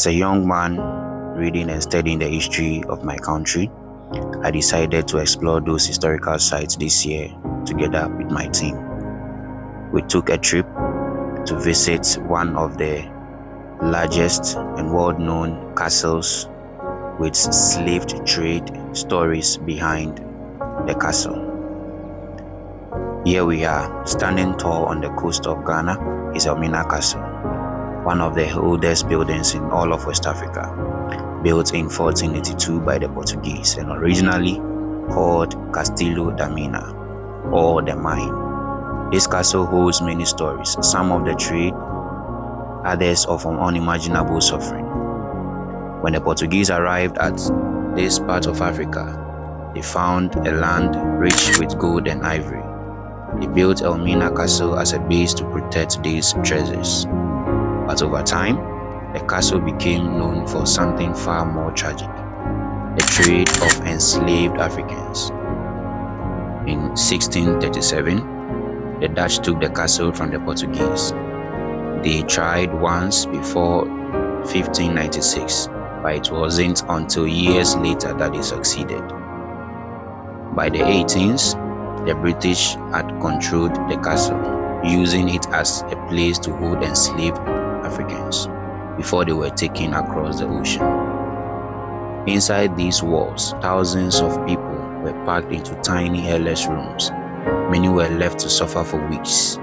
As a young man reading and studying the history of my country, I decided to explore those historical sites this year together with my team. We took a trip to visit one of the largest and world-known castles with slave trade stories behind the castle. Here we are, standing tall on the coast of Ghana, is Elmina Castle, one of the oldest buildings in all of West Africa, built in 1482 by the Portuguese and originally called Castillo da Mina, or the Mine. This castle holds many stories, some of the trade, others of unimaginable suffering. When the Portuguese arrived at this part of Africa, they found a land rich with gold and ivory. They built Elmina Castle as a base to protect these treasures. But over time, the castle became known for something far more tragic: the trade of enslaved Africans. In 1637, the Dutch took the castle from the Portuguese. They tried once before 1596, but it wasn't until years later that they succeeded. By the 18th, the British had controlled the castle, using it as a place to hold enslaved Africans before they were taken across the ocean. Inside these walls, thousands of people were packed into tiny airless rooms. Many were left to suffer for weeks,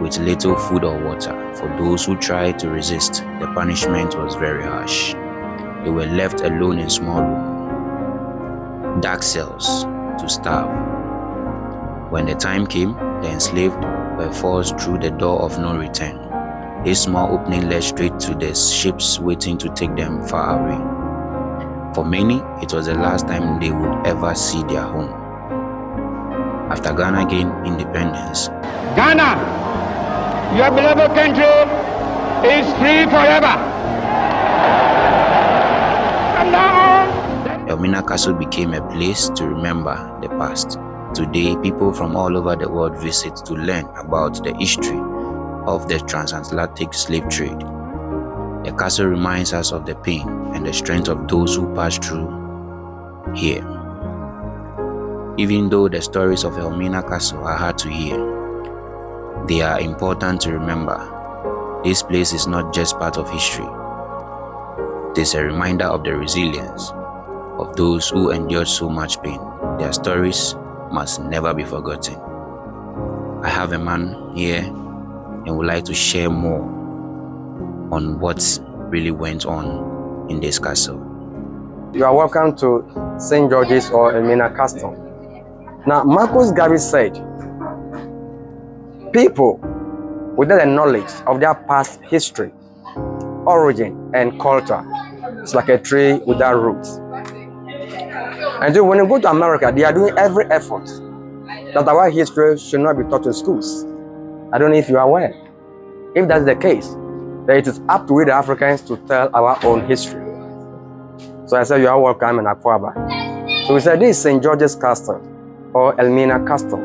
with little food or water. For those who tried to resist, the punishment was very harsh. They were left alone in small rooms, dark cells, to starve. When the time came, the enslaved were forced through the door of no return. This small opening led straight to the ships waiting to take them far away. For many, it was the last time they would ever see their home. After Ghana gained independence, Ghana, your beloved country, is free forever. From now on, Elmina Castle became a place to remember the past. Today, people from all over the world visit to learn about the history of the transatlantic slave trade. The castle reminds us of the pain and the strength of those who passed through here. Even though the stories of Elmina Castle are hard to hear, they are important to remember. This place is not just part of history. It is a reminder of the resilience of those who endured so much pain. Their stories must never be forgotten. I have a man here and would like to share more on what really went on in this castle. You are welcome to St. George's or Elmina Castle. Now, Marcus Garvey said, people without the knowledge of their past history, origin, and culture is like a tree without roots. And so when you go to America, they are doing every effort that our history should not be taught in schools. I don't know if you are aware. If that's the case, then it is up to we the Africans to tell our own history. So I said, you are welcome in Akwaba. So we said, this is St. George's Castle, or Elmina Castle,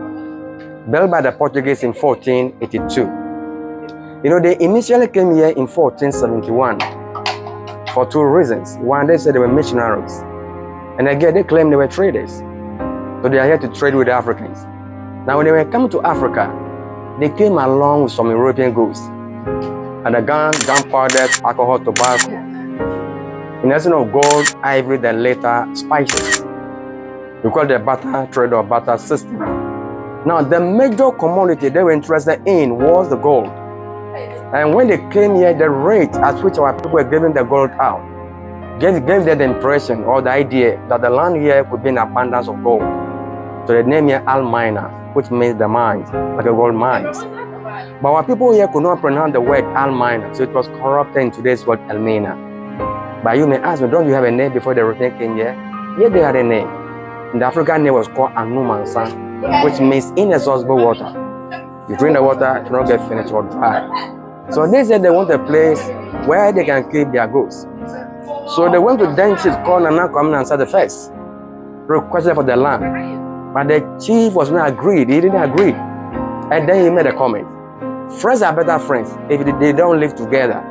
built by the Portuguese in 1482. You know, they initially came here in 1471 for two reasons. One, they said they were missionaries. And again, they claimed they were traders. So they are here to trade with the Africans. Now, when they were coming to Africa, they came along with some European goods. And the gunpowder, alcohol, tobacco. In essence of gold, ivory, then later spices. We call it the barter trade or barter system. Now, the major commodity they were interested in was the gold. And when they came here, the rate at which our people were giving the gold out gave them the impression or the idea that the land here would be in abundance of gold. So they named here Elmina, which means the mines, like a gold mines. But our people here could not pronounce the word Elmina, so it was corrupted in today's word Elmina. But you may ask me, don't you have a name before the European came here? Yeah, they had a name. And the African name was called Anumansa, which means inexhaustible water. You drink the water, it will not get finished or dry. So they said they want a place where they can keep their goods. So they went to dentist called Nana Kwame Nsaah the first, requested for the land. But the chief was not agreed. He didn't agree. And then he made a comment. Friends are better friends if they don't live together.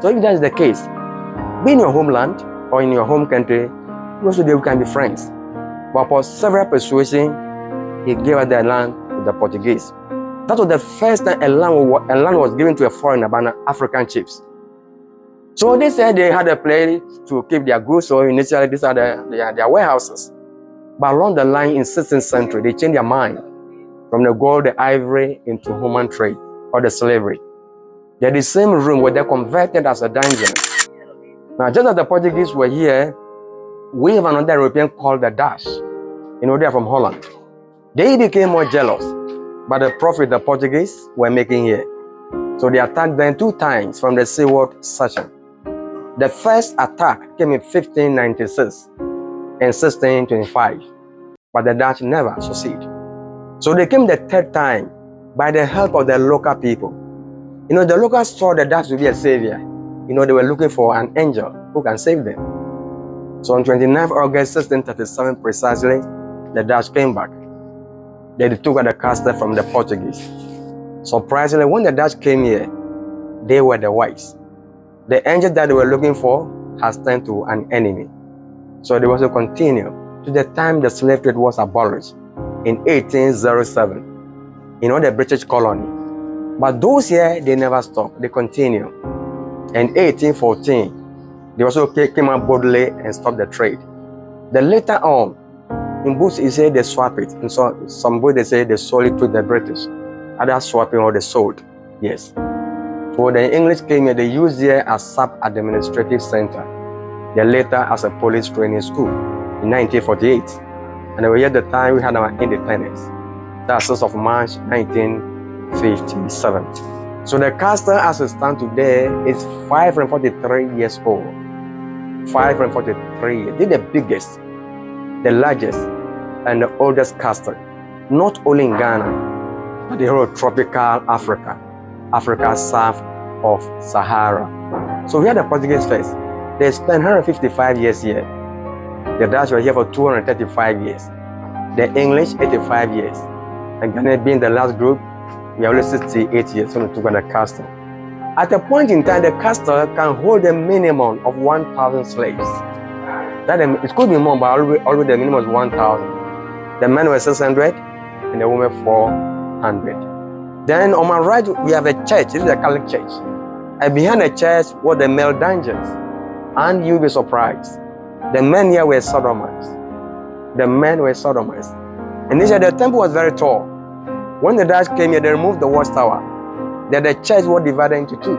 So if that is the case, be in your homeland or in your home country, also they can be friends. But for several persuasion, he gave us the land to the Portuguese. That was the first time a land was given to a foreigner by African chiefs. So they said they had a place to keep their goods. So initially, these are their warehouses. But along the line in 16th century, they changed their mind from the gold, the ivory into human trade or the slavery. They're the same room where they converted as a dungeon. Now, just as the Portuguese were here, we have another European called the Dutch. You know, they're from Holland. They became more jealous by the profit the Portuguese were making here. So they attacked them 2 times from the seaward section. The first attack came in 1596 and 1625, but the Dutch never succeeded. So they came the 3rd time by the help of the local people. You know, the locals saw the Dutch to be a savior. You know, they were looking for an angel who can save them. So on 29th August 1637 precisely, the Dutch came back. They took the castle from the Portuguese. Surprisingly, when the Dutch came here, they were the whites. The angel that they were looking for has turned to an enemy. So they also continue to the time the slave trade was abolished in 1807 in all the British colony. But those here, they never stopped. They continue. In 1814, they also came out boldly and stopped the trade. Then later on, in books, it said they swap it. And so some books, they say they sold it to the British. Others swapping or they sold. Yes. So the English came here, they used here as sub-administrative center. Then later as a police training school in 1948. And they were here at the time we had our independence. That's 6th of March 1957. So the castle as it stands today is 543 years old. 543 years. This is the biggest, the largest, and the oldest castle, not only in Ghana, but the whole tropical Africa, Africa south of Sahara. So we had the Portuguese first. They spent 155 years here. The Dutch were here for 235 years. The English, 85 years. And Ghana being the last group, we are only 68 years when we took on the castle. At a point in time, the castle can hold a minimum of 1,000 slaves. It could be more, but already the minimum was 1,000. The men were 600 and the women 400. Then on my right, we have a church. This is a Catholic church. And behind the church were the male dungeons. And you'll be surprised. The men here were sodomites. The men were sodomites. And this the temple was very tall. When the Dutch came here, they removed the watchtower. Then the church was divided into 2.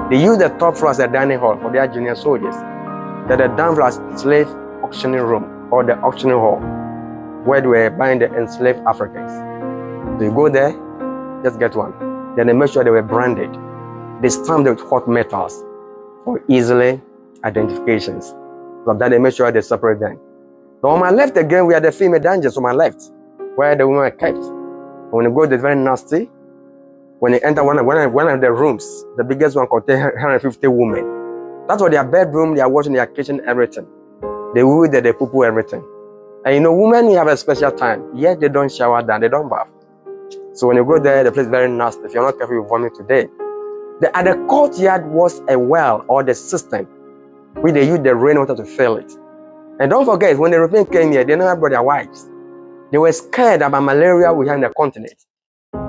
They used the top floor as a dining hall for their junior soldiers. Then the down floor as slave auctioning room or the auctioning hall, where they were buying the enslaved Africans. So you go there, just get one. Then they make sure they were branded. They stamped them with hot metals for easily identifications. So that they make sure they separate them. So on my left again, we have the female dungeons on my left, where the women are kept. When you go, they're very nasty. When you enter one of the rooms, the biggest one contains 150 women. That's what their bedroom, their washing, their kitchen, everything. They will there, they poo-poo everything. And you know, women, you have a special time. Yet they don't shower down, they don't bath. So when you go there, the place is very nasty. If you're not careful, you vomit today. At the courtyard was a well or the cistern, where they used the rainwater to fill it. And don't forget, when the Europeans came here, they never brought their wives. They were scared about malaria we have in the continent.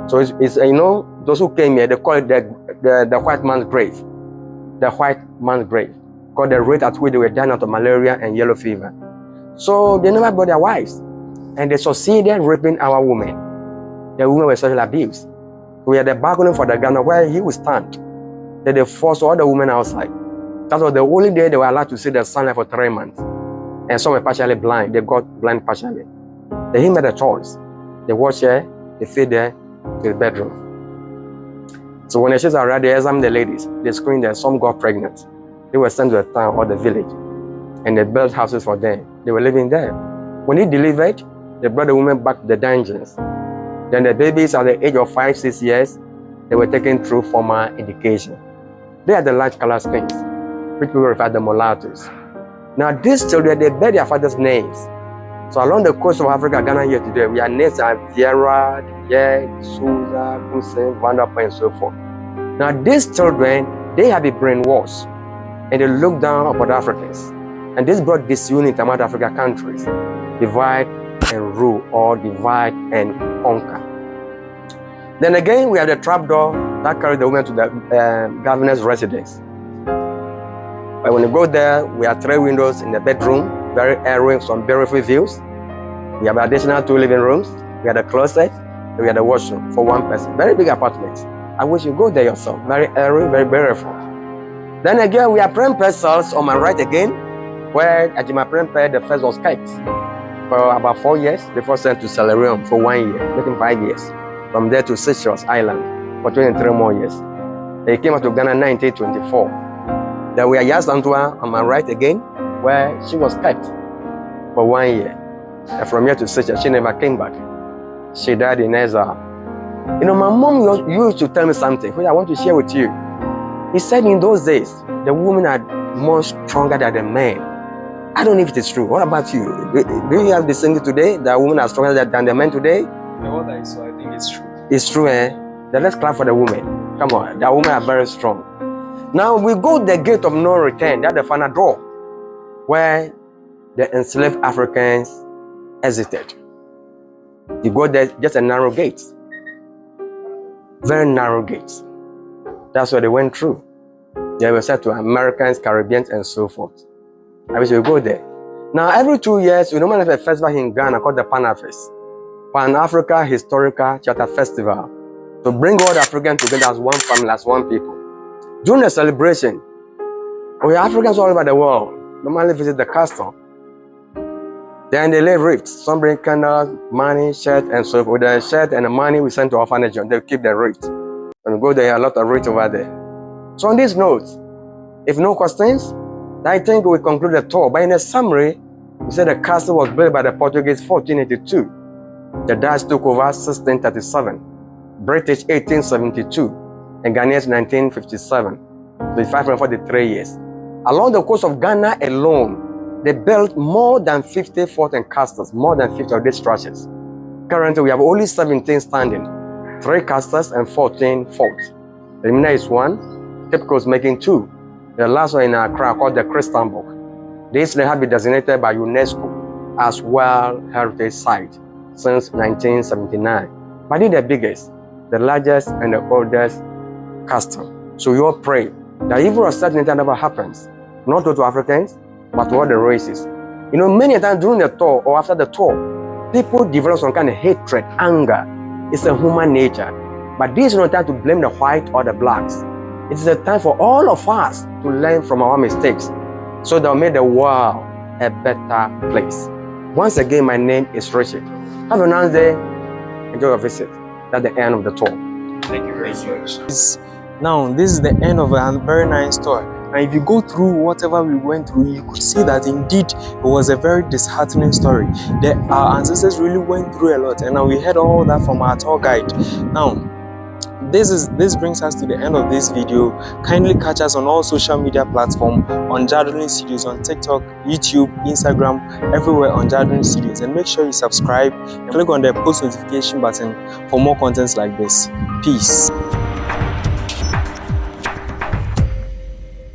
So it's you know, those who came here, they call it the white man's grave. The white man's grave. Because the rate at which they were dying out of malaria and yellow fever. So they never brought their wives. And they succeeded raping our women. The women were sexually abused. We had the balcony for the Ghana where he would stand. Then they forced all the women outside. That was the only day they were allowed to see the sunlight for 3 months. And some were partially blind. They got blind partially. Then he made a choice. They watch here, they feed there, to the bedroom. So when the children arrived, they examined the ladies. They screened them. Some got pregnant. They were sent to the town or the village. And they built houses for them. They were living there. When he delivered, they brought the women back to the dungeons. Then the babies at the age of 5, 6 years, they were taken through formal education. They had the large color skins, which people refer to the mulattoes. Now these children, they bear their father's names. So along the coast of Africa, Ghana here today, we are names like Vieira, Dier, Souza, Hussein, Vanderpool, and so forth. Now these children, they have been brainwashed. and they looked down upon the Africans. And this brought disunity among African countries. Divide and rule, or divide and conquer. Then again, we have the trapdoor that carried the women to the governor's residence. But when you go there, we have 3 windows in the bedroom, very airy, some beautiful views. We have additional 2 living rooms. We have the closet, and we have the washroom for 1 person. Very big apartment. I wish you go there yourself. Very airy, very beautiful. Then again, we have praying cells on my right again, where Ajima Prempe, the first was kept for about 4 years before sent to Salarium for 1 year, making 5 years. From there to Seychelles Island for 23 more years. They came out to Ghana in 1924. Then we are Yas Antoine on my right again, where she was kept for 1 year. And from here to Seychelles, she never came back. She died in exile. You know, my mom used to tell me something, which I want to share with you. He said in those days, the women are more stronger than the men. I don't know if it is true. What about you? Do you have the same today, that women are stronger than the men today? What I saw, I think it's true. It's true, eh? Then let's clap for the women. Come on, the women are very strong. Now we go to the gate of no return. That's the final door, where the enslaved Africans exited. You go there, just a narrow gate. Very narrow gate. That's where they went through. They were sent to Americans, Caribbeans, and so forth. I wish you go there. Now, every 2 years, we normally have a festival in Ghana called the Pan-Africa Historical Theatre Festival, to bring all the Africans together as one family, as one people. During the celebration, we have Africans all over the world normally visit the castle. Then they lay wreaths. Some bring candles, money, shirt, and so forth. With the shirt and the money, we send to orphanage, and they keep the wreath. When we go there, a lot of wreath over there. So on this note, if no questions, I think we conclude the tour. But in a summary, we said the castle was built by the Portuguese 1482. The Dutch took over 1637, British 1872, and Ghanaians 1957. So 543 years. Along the coast of Ghana alone, they built more than 50 forts and castles, more than 50 of these structures. Currently, we have only 17 standing, 3 castles and 14 forts. Elmina is 1, Cape Coast making 2. The last one in Accra called the Christianburg. This have been designated by UNESCO as World Heritage Site since 1979. But it's the biggest, the largest, and the oldest castle. So we all pray that if a certain thing never happens, not to Africans, but to all the races. You know, many times during the tour or after the tour, people develop some kind of hatred, anger. It's a human nature. But this is not time to blame the white or the blacks. It is a time for all of us to learn from our mistakes so that we make the world a better place. Once again, my name is Richard. Have a nice day. Enjoy your visit. That's the end of the tour. Thank you very much. Now, this is the end of a very nice tour. And if you go through whatever we went through, you could see that indeed it was a very disheartening story. Our ancestors really went through a lot, and now we heard all that from our tour guide. Now, this brings us to the end of this video. Kindly catch us on all social media platforms, on Jardine Studios, on TikTok, YouTube, Instagram, everywhere on Jardine Studios. And make sure you subscribe and click on the post notification button for more contents like this. Peace.